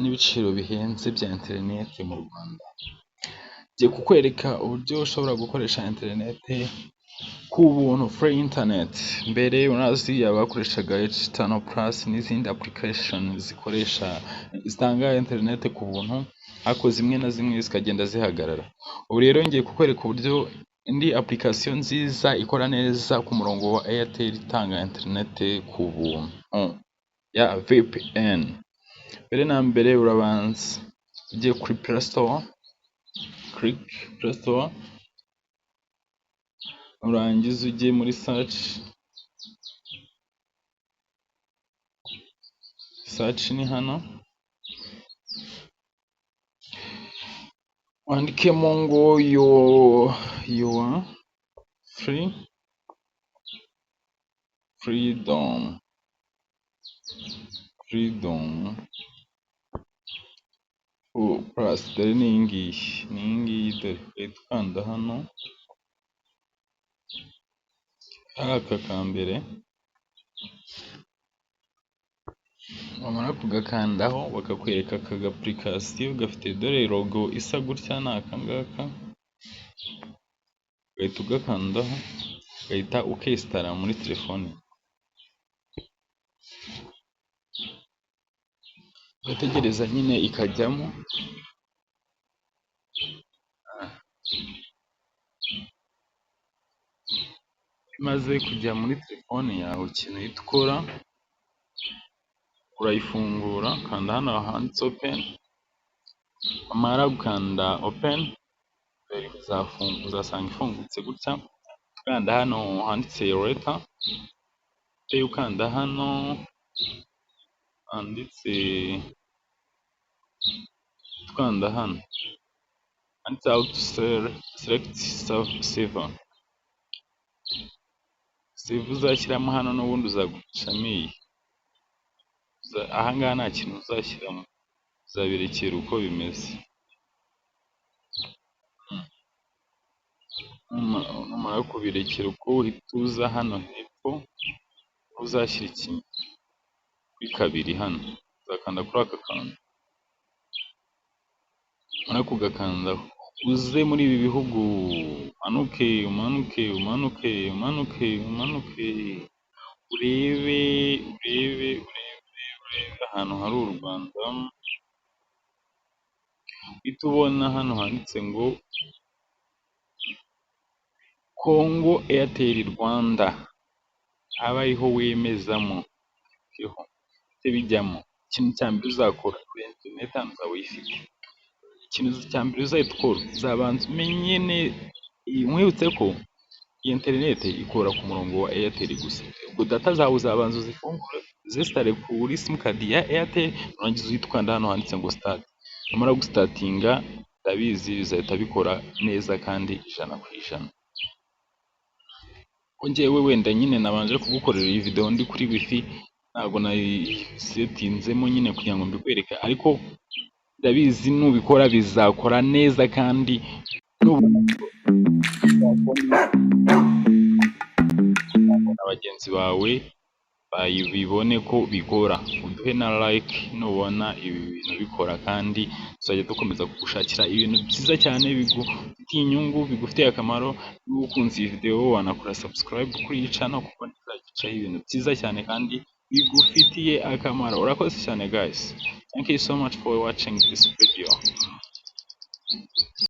n'ibiciro bihenze bya interineti mu Rwanda. Ngiye kukwereka uburyo ushobora gukoresha interineti ku buntu, free internet. Mbere unazi abakoreshaga tano plus n'izindi application zitanga interineti ku buntu, ariko zimwe na zimwe zikagenda zihagarara. Ubu rero ngiye kukwereka uburyo indi application nziza ikora neza ku murongo wa Airtel itanga interineti ku buntu ya VPN. Mbere na mbere urabanza ugiye kuri Play Store, urangiza ugiye muri search ni hano, wandikemo ngo your freedom plus. Dore ni iyi ngiyi, dore uhita ukanda hano, aka kambere, wamara kugakandaho bakakwereka aka application gafite dore logo isa gutya, ni aka ngaka, ugahita ugakandaho, ugahita ukesitara muri telefone, ugategereza nyine ikajyamo. Imaze kujya muri telefone yawe, ikintu uhita ukora urayifungura, kanda hano handitse open, wamara gukanda open uzasanga ifungutse gutya. Ukanda hano handitse letter, ukanda hano handitse how to select save uzashyiramo hano, n'ubundi uzagucamo iyi. Ahangaha nta kintu uzashyiramo, uzabirekera uko bimeze. Numara kubirekera uko, uhita uza hano hepfo, uzashyira ikintu kuri kabiri hano, uzakanda kuri aka kantu, numara kugakandaho uze muri ibi bihugu, umanuke, urebe ahantu hari u Rwanda, uhita ubona hano handitse ngo Congo Airtel Rwanda, aba ariho wemezamo, bijyamo. Ikintu cya mbere uzakora, kuri interineti hano uzaba uyifite, ikintu cya mbere uzahita ukora, uzabanza umenye mwibutse ko iyi interineti ikora ku murongo wa Airtel gusa. Ubwo data zawe uzabanza uzifungure, uzesitare kuri simukadi ya Airtel, urangiza uhita ukanda hano handitse ngo start. Numara gustatinga, ndabizi bizahita bikora neza kandi 100%. Ko njyewe wenda nyine nabanje kugukorera iyi video ndi kuri wifi, ntabwo nayisetinzemo nyine kugira ngo mbikwereke, ariko ndabizi nubikora bizakora neza, kandi abagenzi bawe bibone ko bikora. Uduhe na like nubona ibi bintu bikora, kandi tuzajya dukomeza kugushakira ibintu byiza cyane bigufitiye inyungu, bigufitiye akamaro. Niba ukunze iyi video wanakora subscribe kuri iyi channel, kuko nzagicaho ibintu byiza cyane kandi bigufitiye akamaro. Urakoze cyane guys, thank you so much for watching this video.